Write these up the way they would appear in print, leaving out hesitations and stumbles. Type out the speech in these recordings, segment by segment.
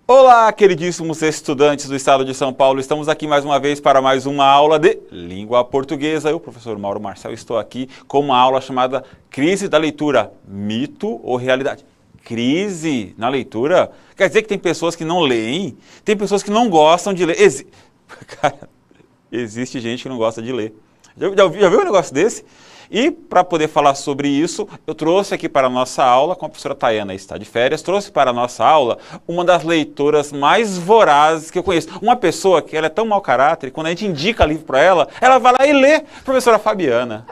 Olá, queridíssimos estudantes do estado de São Paulo, estamos aqui mais uma vez para mais uma aula de língua portuguesa. Eu, professor Mauro Marcel, estou aqui com uma aula chamada Crise da Leitura, Mito ou Realidade? Crise na leitura? Quer dizer que tem pessoas que não leem? Tem pessoas que não gostam de ler? Cara, existe gente que não gosta de ler. Já viu um negócio desse? E para poder falar sobre isso, eu trouxe aqui para a nossa aula, com a professora Tayana está de férias, trouxe para a nossa aula uma das leitoras mais vorazes que eu conheço. Uma pessoa que ela é tão mau caráter, quando a gente indica livro para ela, ela vai lá e lê. Professora Fabiana.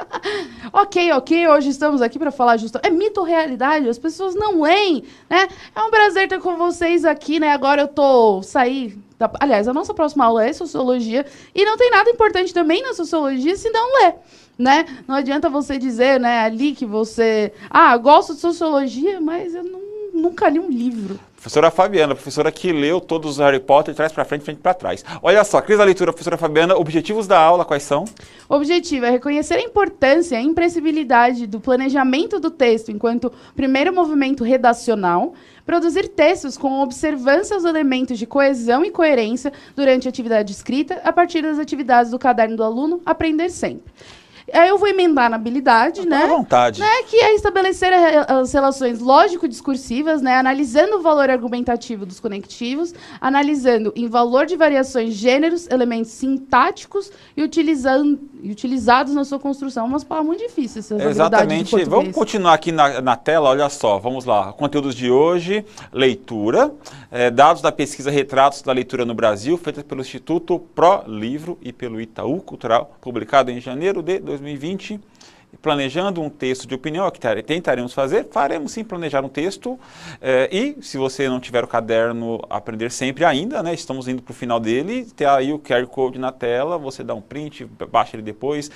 Ok, hoje estamos aqui para falar justo. É mito ou realidade? As pessoas não leem, né? É um prazer estar com vocês aqui, né? Agora eu saí. Aliás, a nossa próxima aula é Sociologia e não tem nada importante também na Sociologia se não ler. Né? Não adianta você dizer, né, ali que você... gosto de Sociologia, mas eu nunca li um livro. Professora Fabiana, professora que leu todos os Harry Potter, de trás para frente, frente para trás. Olha só, crise da leitura, professora Fabiana, objetivos da aula, quais são? O objetivo é reconhecer a importância e a imprescindibilidade do planejamento do texto enquanto primeiro movimento redacional, produzir textos com observância aos elementos de coesão e coerência durante a atividade escrita, a partir das atividades do caderno do aluno, aprender sempre. Aí eu vou emendar na habilidade, né? À vontade. Que é estabelecer as relações lógico-discursivas, né? Analisando o valor argumentativo dos conectivos, analisando em valor de variações, gêneros, elementos sintáticos e utilizados na sua construção. Umas palavras muito difíceis, essas habilidades de português. Vamos continuar aqui na tela, olha só, vamos lá. Conteúdos de hoje, leitura, dados da pesquisa Retratos da Leitura no Brasil, feita pelo Instituto ProLivro e pelo Itaú Cultural, publicado em janeiro de 2020, planejando um texto de opinião, que tentaremos fazer, faremos sim planejar um texto, e se você não tiver o caderno Aprender Sempre ainda, né, estamos indo para o final dele, tem aí o QR Code na tela, você dá um print, baixa ele depois,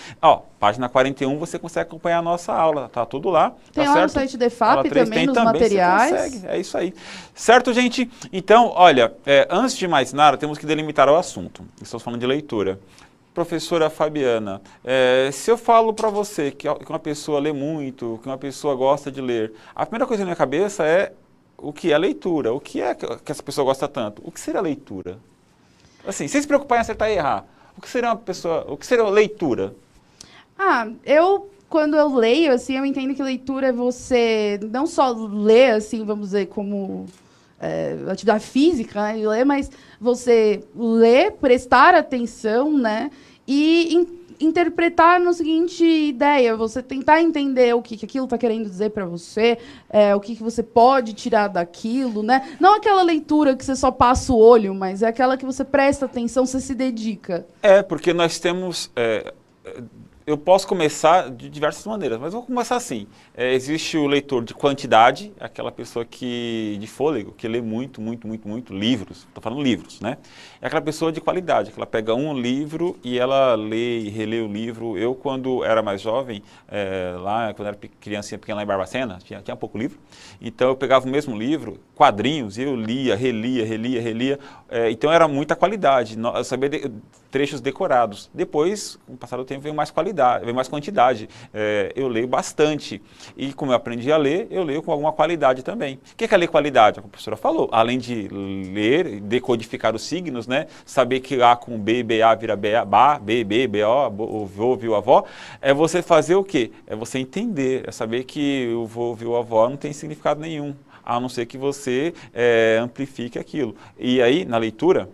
página 41 você consegue acompanhar a nossa aula, tá tudo lá. Tem tá lá certo? no site da EFAP também, nos materiais. É isso aí. Certo, gente? Então, olha, antes de mais nada, temos que delimitar o assunto. Estamos falando de leitura. Professora Fabiana, se eu falo para você que uma pessoa lê muito, que uma pessoa gosta de ler, a primeira coisa na minha cabeça é o que é leitura, o que é que essa pessoa gosta tanto, o que seria leitura? Assim, sem se preocupar em acertar e errar, o que seria leitura? Quando eu leio, assim, eu entendo que leitura é você não só ler, assim, vamos dizer, como... atividade física, né, de ler, mas você ler, prestar atenção, né, e interpretar na seguinte ideia, você tentar entender o que aquilo está querendo dizer para você, o que você pode tirar daquilo, né? Não aquela leitura que você só passa o olho, mas é aquela que você presta atenção, você se dedica. Porque nós temos... eu posso começar de diversas maneiras, mas vou começar assim. Existe o leitor de quantidade, aquela pessoa de fôlego, que lê muito livros, estou falando livros, né? É aquela pessoa de qualidade, que ela pega um livro e ela lê e relê o livro. Eu, quando era mais jovem, lá, quando era criancinha pequena lá em Barbacena, tinha pouco livro, então eu pegava o mesmo livro, quadrinhos, e eu lia, relia, então era muita qualidade, eu sabia trechos decorados. Depois, com o passar do tempo, veio mais qualidade, veio mais quantidade. Eu leio bastante. E como eu aprendi a ler, eu leio com alguma qualidade também. O que é ler qualidade? A professora falou. Além de ler, decodificar os signos, né? Saber que A com B, BA vira BA, B, BO, o vô, viu, a avó. É você fazer o quê? É você entender. É saber que o vô, viu, a avó não tem significado nenhum. A não ser que você amplifique aquilo. E aí, na leitura...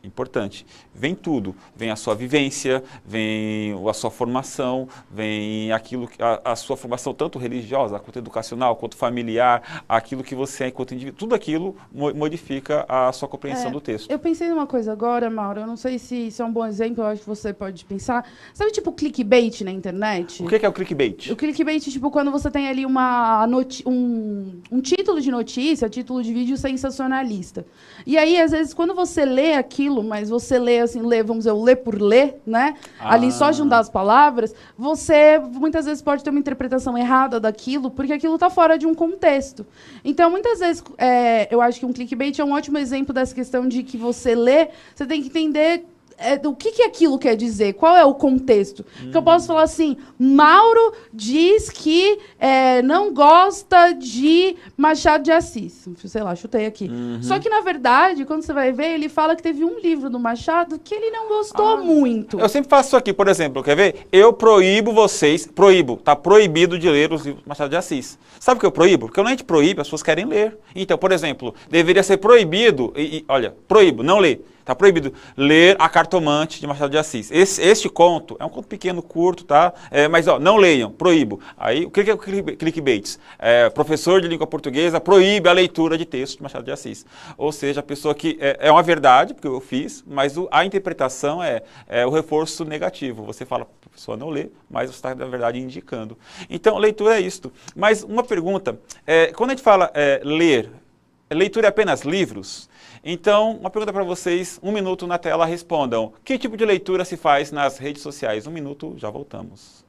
Importante, vem tudo, vem a sua vivência, vem a sua formação, vem aquilo, a sua formação tanto religiosa, quanto educacional, quanto familiar, aquilo que você é enquanto indivíduo, tudo aquilo modifica a sua compreensão do texto. Eu pensei numa coisa agora, Mauro, eu não sei se isso é um bom exemplo, eu acho que você pode pensar, sabe tipo clickbait na internet? O que é o clickbait? O clickbait, tipo, quando você tem ali um título de notícia, título de vídeo sensacionalista. E aí, às vezes, quando você lê aquilo, mas você lê assim, vamos dizer, o ler por ler, né? Ali só juntar as palavras, você muitas vezes pode ter uma interpretação errada daquilo, porque aquilo está fora de um contexto. Então, muitas vezes, eu acho que um clickbait é um ótimo exemplo dessa questão de que você lê, você tem que entender o que aquilo quer dizer? Qual é o contexto? Que eu posso falar assim, Mauro diz que não gosta de Machado de Assis. Sei lá, chutei aqui. Só que, na verdade, quando você vai ver, ele fala que teve um livro do Machado que ele não gostou muito. Eu sempre faço isso aqui, por exemplo, quer ver? Eu proíbo vocês, tá proibido de ler os livros do Machado de Assis. Sabe o que eu proíbo? Porque quando a gente proíbe, as pessoas querem ler. Então, por exemplo, deveria ser proibido, olha, proíbo, não ler. Está proibido ler A Cartomante de Machado de Assis. Este conto é um conto pequeno, curto, tá? Mas, ó, não leiam, proíbo. Aí, o que é o clickbait? Professor de língua portuguesa proíbe a leitura de texto de Machado de Assis. Ou seja, a pessoa que... É uma verdade, porque eu fiz, mas a interpretação é o reforço negativo. Você fala, a pessoa não lê, mas você está, na verdade, indicando. Então, leitura é isto. Mas uma pergunta, quando a gente fala ler, leitura é apenas livros? Então, uma pergunta para vocês, 1 minuto na tela, respondam. Que tipo de leitura se faz nas redes sociais? 1 minuto, já voltamos.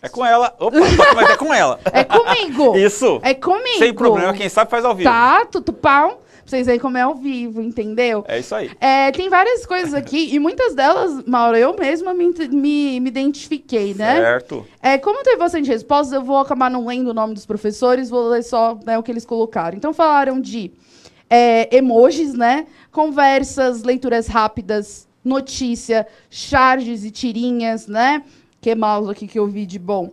É com ela. Opa, mas é com ela. É comigo. Isso. É comigo. Sem problema, quem sabe faz ao vivo. Tá, tutupão. Pra vocês verem como é ao vivo, entendeu? É isso aí. Tem várias coisas aqui, e muitas delas, Mauro, eu mesma me identifiquei, né? Certo. Como teve bastante respostas, eu vou acabar não lendo o nome dos professores, vou ler só, né, o que eles colocaram. Então, falaram de emojis, né? Conversas, leituras rápidas, notícia, charges e tirinhas, né? Que mais aqui que eu vi de bom?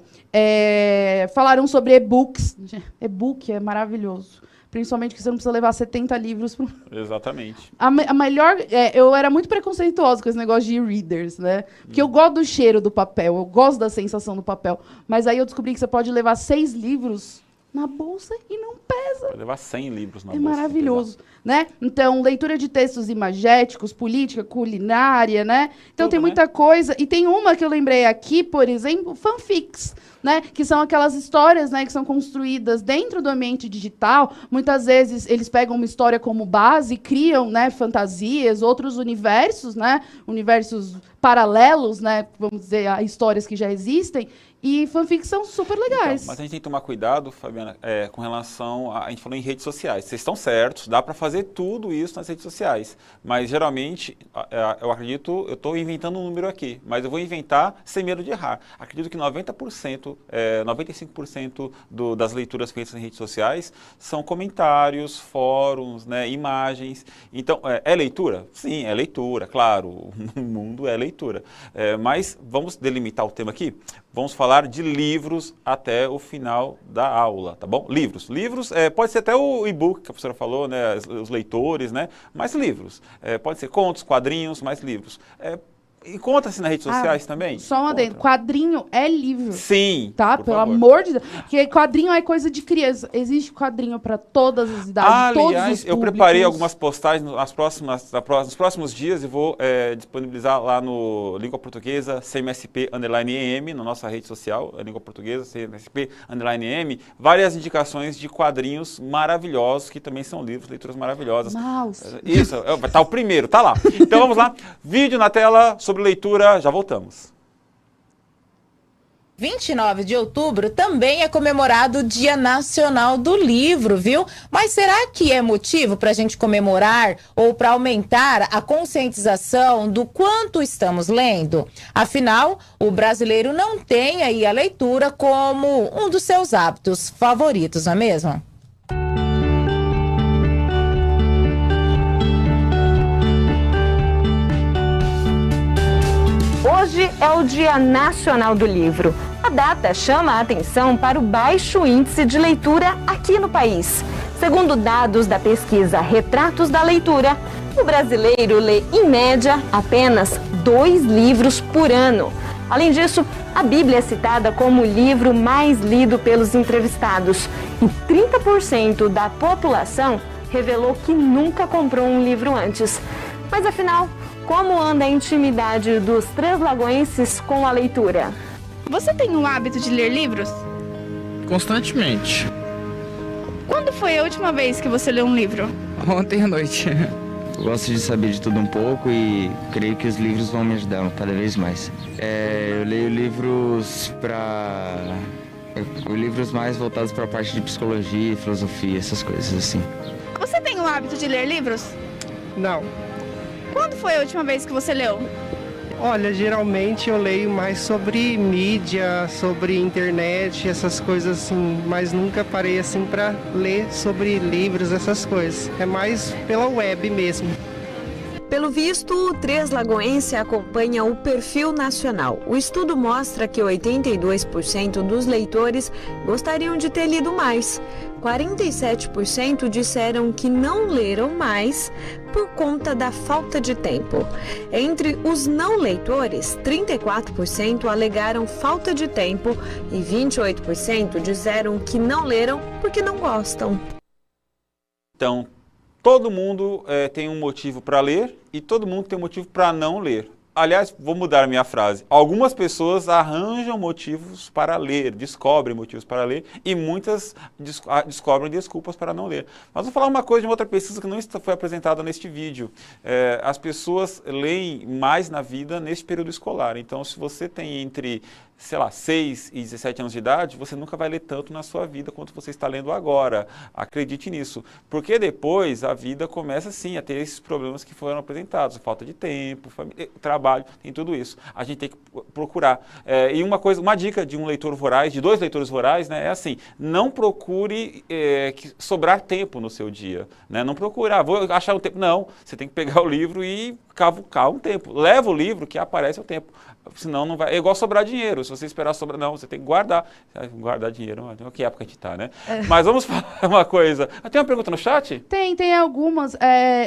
Falaram sobre e-books. E-book é maravilhoso. Principalmente que você não precisa levar 70 livros. Exatamente. A melhor... eu era muito preconceituosa com esse negócio de e-readers, né? Porque eu gosto do cheiro do papel, eu gosto da sensação do papel. Mas aí eu descobri que você pode levar 6 livros na bolsa e não pesa. Pode levar 100 livros na bolsa. É maravilhoso, né? Então, leitura de textos imagéticos, política, culinária, né? Então, tudo, tem muita coisa. E tem uma que eu lembrei aqui, por exemplo, fanfics, né? Que são aquelas histórias, né, que são construídas dentro do ambiente digital. Muitas vezes, eles pegam uma história como base e criam, né, fantasias, outros universos, né? Universos paralelos, né? Vamos dizer, a histórias que já existem. E fanfics são super legais. Então, mas a gente tem que tomar cuidado, Fabiana, com relação a gente falou em redes sociais. Vocês estão certos, dá para fazer tudo isso nas redes sociais. Mas, geralmente, eu acredito, eu estou inventando um número aqui, mas eu vou inventar sem medo de errar. Acredito que 90%, 95% das leituras feitas em redes sociais são comentários, fóruns, né, imagens. Então, é leitura? Sim, é leitura, claro. O mundo é leitura. Mas vamos delimitar o tema aqui? Vamos falar de livros até o final da aula, tá bom? Livros. Livros, pode ser até o e-book que a professora falou, né? Os leitores, né? Mas livros. Pode ser contos, quadrinhos, mais livros. Encontra-se nas redes sociais também? Só uma dentro. Quadrinho é livro. Sim. Tá? Pelo amor de Deus. Porque quadrinho é coisa de criança. Existe quadrinho para todas as idades, todos os públicos. Eu preparei algumas postagens nos próximos dias e vou disponibilizar lá no Língua Portuguesa, CMSP_EM, na nossa rede social, Língua Portuguesa, CMSP_EM, várias indicações de quadrinhos maravilhosos, que também são livros, leituras maravilhosas. Mouse. Isso, tá o primeiro, tá lá. Então vamos lá. Vídeo na tela sobre leitura, já voltamos. 29 de outubro também é comemorado o Dia Nacional do Livro, viu? Mas será que é motivo para a gente comemorar ou para aumentar a conscientização do quanto estamos lendo? Afinal, o brasileiro não tem aí a leitura como um dos seus hábitos favoritos, não é mesmo? Hoje é o Dia Nacional do Livro. A data chama a atenção para o baixo índice de leitura aqui no país. Segundo dados da pesquisa Retratos da Leitura, o brasileiro lê, em média, apenas 2 livros por ano. Além disso, a Bíblia é citada como o livro mais lido pelos entrevistados. E 30% da população revelou que nunca comprou um livro antes. Mas afinal, como anda a intimidade dos treslagoenses com a leitura? Você tem o hábito de ler livros? Constantemente. Quando foi a última vez que você leu um livro? Ontem à noite. Eu gosto de saber de tudo um pouco e creio que os livros vão me ajudar cada vez mais. Eu leio livros livros mais voltados para a parte de psicologia, filosofia, essas coisas assim. Você tem o hábito de ler livros? Não. Quando foi a última vez que você leu? Olha, geralmente eu leio mais sobre mídia, sobre internet, essas coisas assim, mas nunca parei assim para ler sobre livros, essas coisas. É mais pela web mesmo. Pelo visto, o treslagoense acompanha o perfil nacional. O estudo mostra que 82% dos leitores gostariam de ter lido mais. 47% disseram que não leram mais por conta da falta de tempo. Entre os não leitores, 34% alegaram falta de tempo e 28% disseram que não leram porque não gostam. Então, todo mundo tem um motivo para ler e todo mundo tem um motivo para não ler. Aliás, vou mudar a minha frase. Algumas pessoas arranjam motivos para ler, descobrem motivos para ler e muitas descobrem desculpas para não ler. Mas vou falar uma coisa de uma outra pesquisa que não foi apresentada neste vídeo. As pessoas leem mais na vida neste período escolar. Então, se você tem entre, sei lá, 6 e 17 anos de idade, você nunca vai ler tanto na sua vida quanto você está lendo agora. Acredite nisso. Porque depois a vida começa, sim, a ter esses problemas que foram apresentados. Falta de tempo, trabalho, tem tudo isso. A gente tem que procurar. E uma dica de um leitor voraz, de 2 leitores vorazes, né, é assim, não procure sobrar tempo no seu dia. Né? Não procure, vou achar um tempo. Não, você tem que pegar o livro e cavucar um tempo. Leva o livro que aparece o tempo. Senão não vai. É igual sobrar dinheiro. Se você esperar sobrar. Não, você tem que guardar. Guardar dinheiro. Que época a gente tá, né? Mas vamos falar uma coisa. Tem uma pergunta no chat? Tem algumas.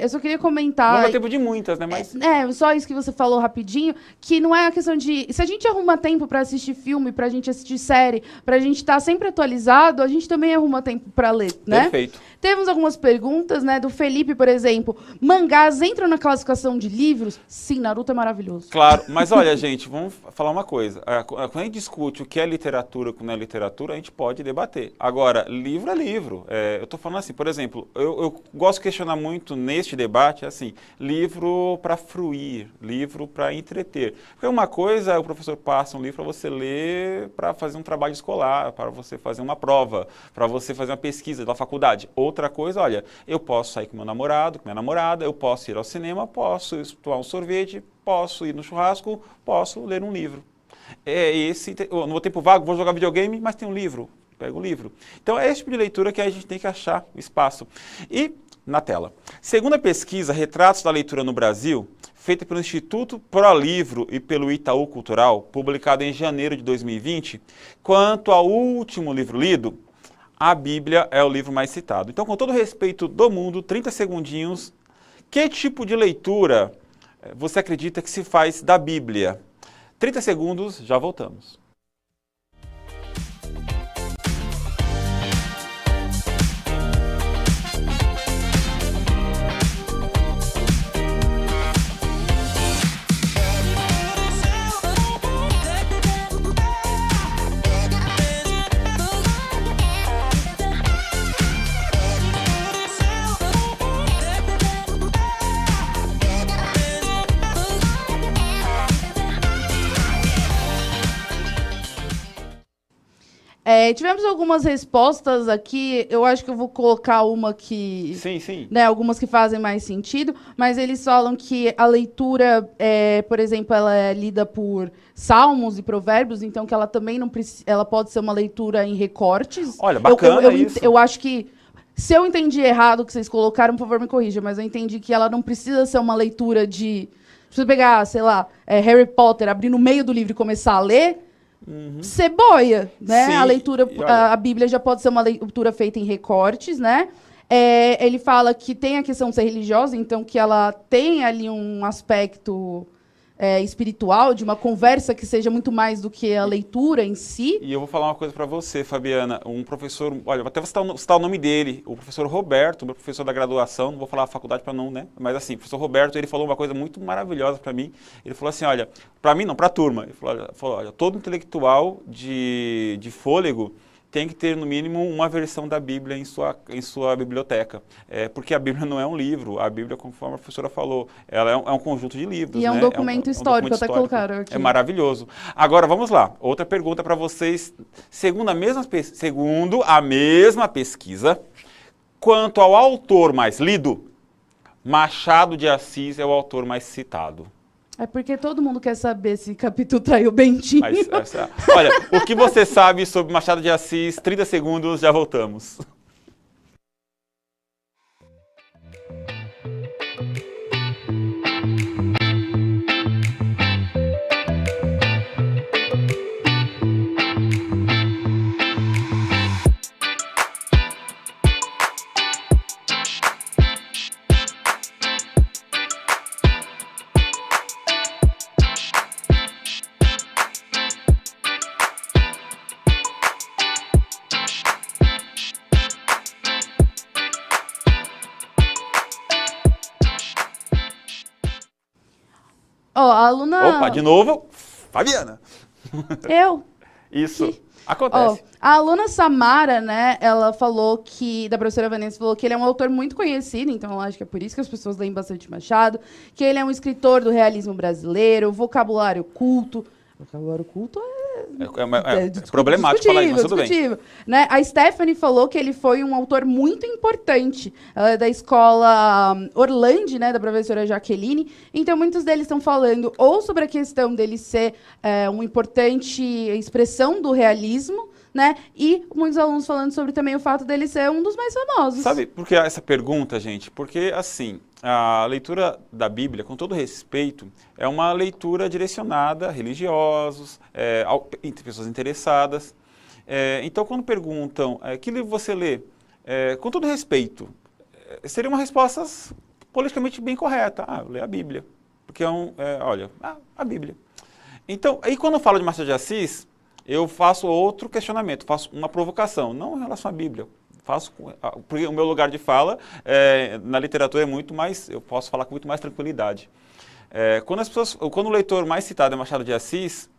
Eu só queria comentar. Não dá tempo de muitas, né? Mas... só isso que você falou rapidinho, que não é a questão de. Se a gente arruma tempo pra assistir filme, pra gente assistir série, pra gente estar sempre atualizado, a gente também arruma tempo pra ler, né? Perfeito. Temos algumas perguntas, né? Do Felipe, por exemplo. Mangás entram na classificação de livros? Sim, Naruto é maravilhoso. Claro, mas olha, gente, vamos falar uma coisa. Quando a gente discute o que é literatura e o que não é literatura, a gente pode debater. Agora, livro é livro. Eu estou falando assim, por exemplo, eu gosto de questionar muito neste debate, assim, livro para fruir, livro para entreter. Porque uma coisa, o professor passa um livro para você ler para fazer um trabalho escolar, para você fazer uma prova, para você fazer uma pesquisa da faculdade. Outra coisa, olha, eu posso sair com meu namorado, com minha namorada, eu posso ir ao cinema, posso tomar um sorvete, posso ir no churrasco, posso ler um livro. No meu tempo vago, vou jogar videogame, mas tem um livro, pego o livro. Então é esse tipo de leitura que a gente tem que achar o espaço. E na tela. Segundo a pesquisa Retratos da Leitura no Brasil, feita pelo Instituto ProLivro e pelo Itaú Cultural, publicada em janeiro de 2020, quanto ao último livro lido, a Bíblia é o livro mais citado. Então, com todo o respeito do mundo, 30 segundinhos, que tipo de leitura você acredita que se faz da Bíblia? 30 segundos, já voltamos. Tivemos algumas respostas aqui, eu acho que eu vou colocar uma que... Sim. Né, algumas que fazem mais sentido, mas eles falam que a leitura, por exemplo, ela é lida por salmos e provérbios, então que ela também não ela pode ser uma leitura em recortes. Olha, bacana isso. Eu acho que, se eu entendi errado o que vocês colocaram, por favor, me corrija, mas eu entendi que ela não precisa ser uma leitura de... Se você pegar, sei lá, Harry Potter, abrir no meio do livro e começar a ler... Você boia, né? Sim, A leitura, a Bíblia já pode ser uma leitura feita em recortes, né? Ele fala que tem a questão de ser religiosa, então que ela tem ali um aspecto espiritual, de uma conversa que seja muito mais do que a leitura em si. E eu vou falar uma coisa para você, Fabiana. Um professor, olha, vou até citar o nome dele, o professor Roberto, meu professor da graduação, não vou falar a faculdade para não, né? Mas assim, o professor Roberto, ele falou uma coisa muito maravilhosa para mim. Ele falou assim, olha, para mim não, para a turma. Ele falou, olha, todo intelectual de fôlego tem que ter, no mínimo, uma versão da Bíblia em sua biblioteca. Porque a Bíblia não é um livro. A Bíblia, conforme a professora falou, ela é um conjunto de livros. E é um documento histórico, até colocaram aqui. É maravilhoso. Agora, vamos lá. Outra pergunta para vocês. Segundo a mesma pesquisa, quanto ao autor mais lido, Machado de Assis é o autor mais citado. É porque todo mundo quer saber se Capitu traiu Bentinho. Olha, o que você sabe sobre Machado de Assis? 30 segundos, já voltamos. A aluna... Opa, de novo, Fabiana. Isso, acontece. A aluna Samara, né, ela falou que, da professora Vanessa, falou que ele é um autor muito conhecido, então eu acho que é por isso que as pessoas leem bastante Machado, que ele é um escritor do realismo brasileiro, vocabulário culto. Vocabulário culto é problemático falar isso, mas tudo bem. Né? A Stephanie falou que ele foi um autor muito importante. Ela é da escola Orlandi, né, da professora Jaqueline. Então, muitos deles estão falando ou sobre a questão dele ser uma importante expressão do realismo, né? E muitos alunos falando sobre também o fato dele ser um dos mais famosos. Sabe por que essa pergunta, gente? Porque, assim, a leitura da Bíblia, com todo respeito, é uma leitura direcionada a religiosos, pessoas interessadas. Então, quando perguntam que livro você lê, com todo respeito, seria uma resposta politicamente bem correta. Eu leio a Bíblia. Porque a Bíblia. Então, aí quando eu falo de Machado de Assis, eu faço outro questionamento, faço uma provocação, não em relação à Bíblia. Porque o meu lugar de fala na literatura é muito mais, eu posso falar com muito mais tranquilidade. Quando o leitor mais citado é Machado de Assis,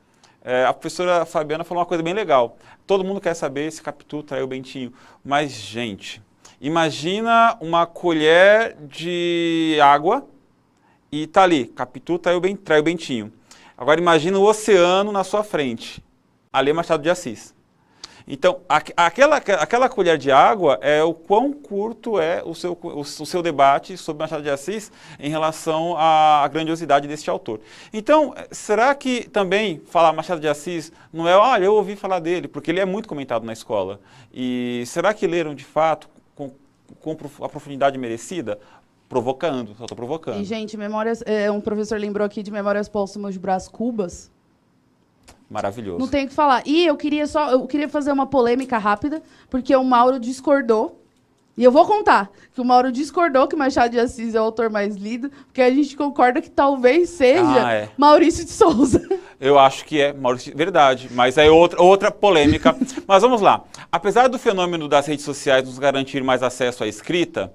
a professora Fabiana falou uma coisa bem legal. Todo mundo quer saber se Capitu traiu Bentinho. Mas, gente, imagina uma colher de água e tá ali, Capitu traiu Bentinho. Agora imagina o oceano na sua frente. Ali é Machado de Assis. Então, aquela colher de água é o quão curto é o seu debate sobre Machado de Assis em relação à grandiosidade deste autor. Então, será que também falar Machado de Assis não é, eu ouvi falar dele, porque ele é muito comentado na escola. E será que leram de fato com a profundidade merecida? Provocando, só estou provocando. E, gente, um professor lembrou aqui de Memórias Póstumas de Brás Cubas. Maravilhoso. Não tenho o que falar. E eu queria fazer uma polêmica rápida, porque o Mauro discordou. E eu vou contar que o Mauro discordou que Machado de Assis é o autor mais lido, porque a gente concorda que talvez seja Maurício de Souza. Eu acho que é Maurício, verdade, mas é outra polêmica. Mas vamos lá. Apesar do fenômeno das redes sociais nos garantir mais acesso à escrita,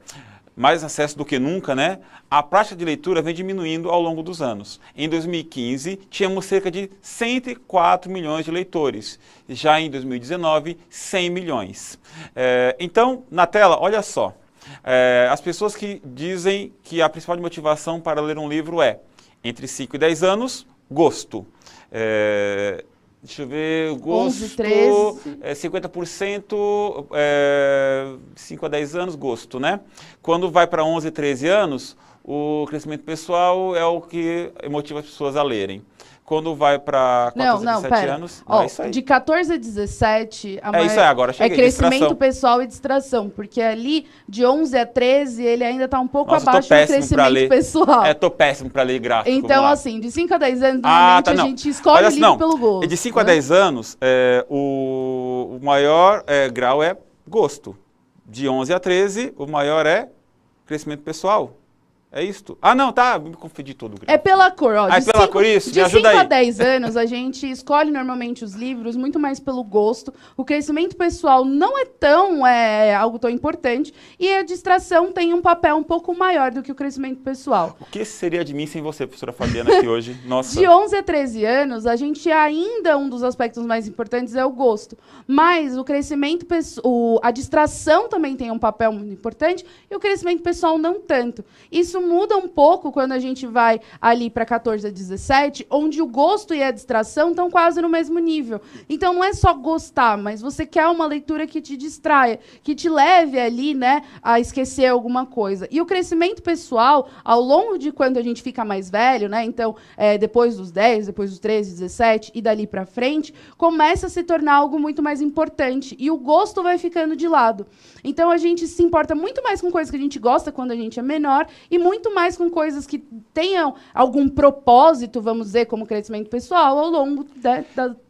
mais acesso do que nunca, né? A prática de leitura vem diminuindo ao longo dos anos. Em 2015, tínhamos cerca de 104 milhões de leitores. Já em 2019, 100 milhões. Então, na tela, olha só. As pessoas que dizem que a principal motivação para ler um livro é, entre 5 e 10 anos, gosto. Deixa eu ver, gosto, 11, 13. 50%, 5 a 10 anos, gosto, né? Quando vai para 11, 13 anos, o crescimento pessoal é o que motiva as pessoas a lerem. Quando vai para 14 a 17 anos, ó, é isso aí. De 14 a 17, isso aí, agora cheguei, crescimento distração. pessoal e distração, porque ali, de 11 a 13, ele ainda está um pouco abaixo do péssimo pra crescimento ler. pessoal. Tô péssimo para ler gráfico. Então, assim, de 5 a 10 anos, normalmente a gente escolhe o livro pelo gosto. De 5 a 10 anos, o maior grau é gosto. De 11 a 13, o maior é crescimento pessoal. É isto? Ah, não, tá, me confundi todo. É pela cor, ó. É pela cor isso? De 5 a 10 anos, a gente escolhe normalmente os livros muito mais pelo gosto. O crescimento pessoal não é tão algo tão importante e a distração tem um papel um pouco maior do que o crescimento pessoal. O que seria de mim sem você, professora Fabiana, aqui hoje? Nossa. De 11 a 13 anos, a gente ainda, um dos aspectos mais importantes é o gosto. Mas o crescimento a distração também tem um papel muito importante e o crescimento pessoal não tanto. Isso muda um pouco quando a gente vai ali para 14 a 17, onde o gosto e a distração estão quase no mesmo nível. Então, não é só gostar, mas você quer uma leitura que te distraia, que te leve ali, né, a esquecer alguma coisa. E o crescimento pessoal, ao longo de quando a gente fica mais velho, né, então, depois dos 10, depois dos 13, 17 e dali para frente, começa a se tornar algo muito mais importante. E o gosto vai ficando de lado. Então, a gente se importa muito mais com coisas que a gente gosta quando a gente é menor e muito mais com coisas que tenham algum propósito, vamos dizer, como crescimento pessoal, ao longo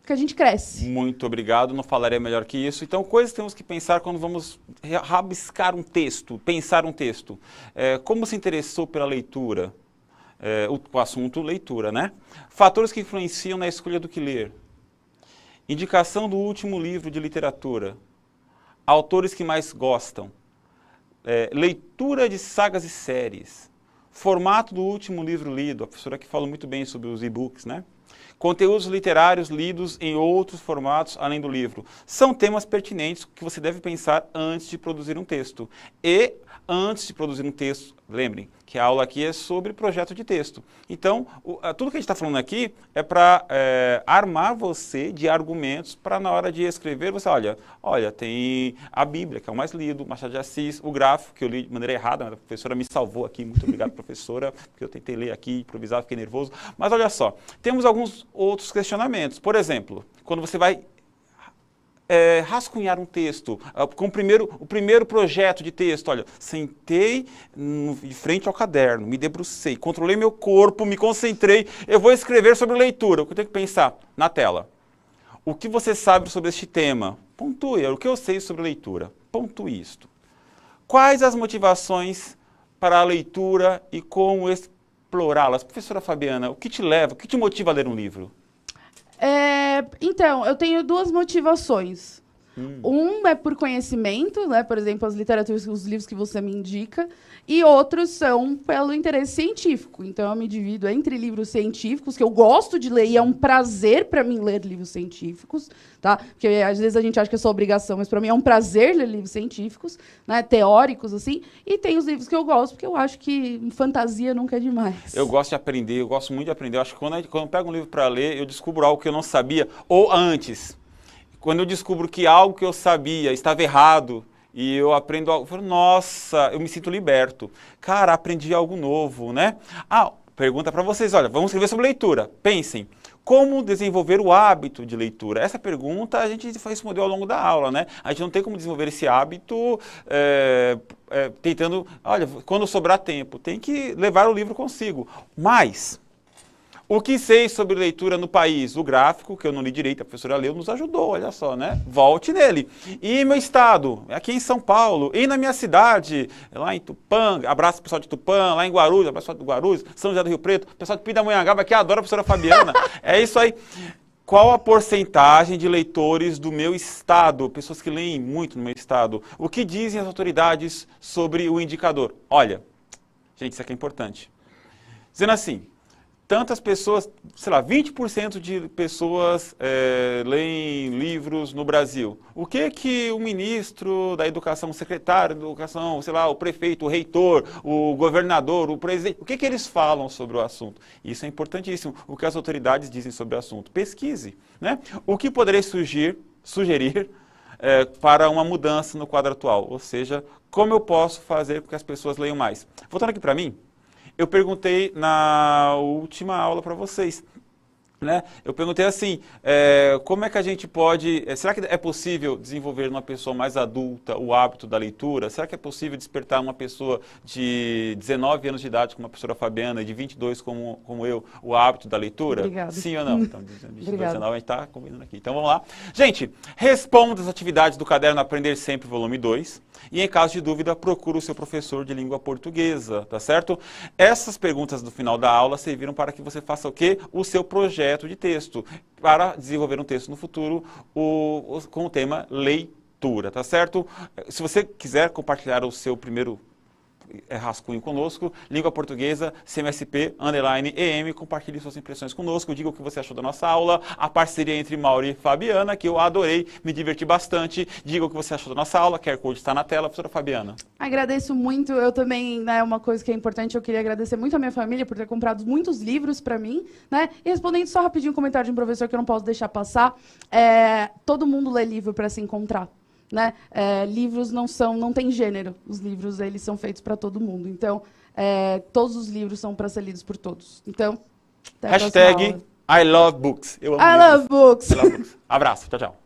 que a gente cresce. Muito obrigado, não falarei melhor que isso. Então, coisas que temos que pensar quando vamos rabiscar um texto, pensar um texto. Como se interessou pela leitura? O assunto leitura, né? Fatores que influenciam na escolha do que ler. Indicação do último livro de literatura. Autores que mais gostam. Leitura de sagas e séries. Formato do último livro lido. A professora aqui fala muito bem sobre os e-books, né? Conteúdos literários lidos em outros formatos além do livro. São temas pertinentes que você deve pensar antes de produzir um texto. E antes de produzir um texto, lembrem que a aula aqui é sobre projeto de texto. Então, tudo que a gente está falando aqui é para armar você de argumentos para na hora de escrever, você olha, tem a Bíblia, que é o mais lido, Machado de Assis, o Gráfico, que eu li de maneira errada, mas a professora me salvou aqui, muito obrigado, professora, porque eu tentei ler aqui, improvisar, fiquei nervoso. Mas olha só, temos alguns outros questionamentos. Por exemplo, quando você vai rascunhar um texto, com o primeiro projeto de texto, olha, sentei de frente ao caderno, me debrucei, controlei meu corpo, me concentrei, eu vou escrever sobre leitura. O que eu tenho que pensar? Na tela. O que você sabe sobre este tema? Pontue. O que eu sei sobre leitura? Pontue isto. Quais as motivações para a leitura e como explorá-las? Professora Fabiana, o que te leva, o que te motiva a ler um livro? Então, eu tenho duas motivações. Um é por conhecimento, né? Por exemplo, as literaturas, os livros que você me indica, e outros são pelo interesse científico. Então, eu me divido entre livros científicos, que eu gosto de ler, e é um prazer para mim ler livros científicos, tá? Porque às vezes a gente acha que é só obrigação, mas para mim é um prazer ler livros científicos, né? Teóricos, assim. E tem os livros que eu gosto, porque eu acho que fantasia nunca é demais. Eu gosto de aprender, eu gosto muito de aprender. Eu acho que quando eu pego um livro para ler, eu descubro algo que eu não sabia, ou antes. Quando eu descubro que algo que eu sabia estava errado e eu aprendo algo, eu falo, nossa, eu me sinto liberto. Cara, aprendi algo novo, né? Pergunta para vocês, olha, vamos escrever sobre leitura. Pensem, como desenvolver o hábito de leitura? Essa pergunta a gente respondeu ao longo da aula, né? A gente não tem como desenvolver esse hábito tentando, olha, quando sobrar tempo, tem que levar o livro consigo. Mas o que sei sobre leitura no país? O Gráfico, que eu não li direito, a professora leu, nos ajudou, olha só, né? Volte nele. E meu estado, aqui em São Paulo, e na minha cidade, lá em Tupã, abraço pro pessoal de Tupã, lá em Guarulhos, abraço pro pessoal de Guarulhos, São José do Rio Preto, pessoal de Pindamonhangaba, que adora a professora Fabiana. É isso aí. Qual a porcentagem de leitores do meu estado? Pessoas que leem muito no meu estado. O que dizem as autoridades sobre o indicador? Olha, gente, isso aqui é importante. Dizendo assim, tantas pessoas, sei lá, 20% de pessoas leem livros no Brasil. O que o ministro da Educação, o secretário da Educação, sei lá, o prefeito, o reitor, o governador, o presidente, o que eles falam sobre o assunto? Isso é importantíssimo. O que as autoridades dizem sobre o assunto? Pesquise, né? O que poderia sugerir para uma mudança no quadro atual? Ou seja, como eu posso fazer com que as pessoas leiam mais? Voltando aqui para mim, eu perguntei na última aula para vocês, né? Eu perguntei assim, como é que a gente pode... será que é possível desenvolver numa pessoa mais adulta o hábito da leitura? Será que é possível despertar uma pessoa de 19 anos de idade, como a professora Fabiana, e de 22 como eu, o hábito da leitura? Obrigada. Sim ou não? Então, de 22, 19, a gente está combinando aqui. Então, vamos lá. Gente, responda as atividades do caderno Aprender Sempre, volume 2. E, em caso de dúvida, procure o seu professor de língua portuguesa, tá certo? Essas perguntas do final da aula serviram para que você faça o quê? O seu projeto de texto, para desenvolver um texto no futuro com o tema leitura, tá certo? Se você quiser compartilhar o seu primeiro rascunho conosco, língua portuguesa, CMSP_EM, compartilhe suas impressões conosco, diga o que você achou da nossa aula, a parceria entre Mauro e Fabiana, que eu adorei, me diverti bastante, diga o que você achou da nossa aula, QR Code está na tela, professora Fabiana. Agradeço muito, eu também, né, uma coisa que é importante, eu queria agradecer muito a minha família por ter comprado muitos livros para mim, né, e respondendo só rapidinho um comentário de um professor que eu não posso deixar passar, todo mundo lê livro para se encontrar. Né? Livros não tem gênero, os livros eles são feitos para todo mundo, então todos os livros são para ser lidos por todos. Então, hashtag I love books. Eu amo I love books. I love books. Abraço, tchau, tchau.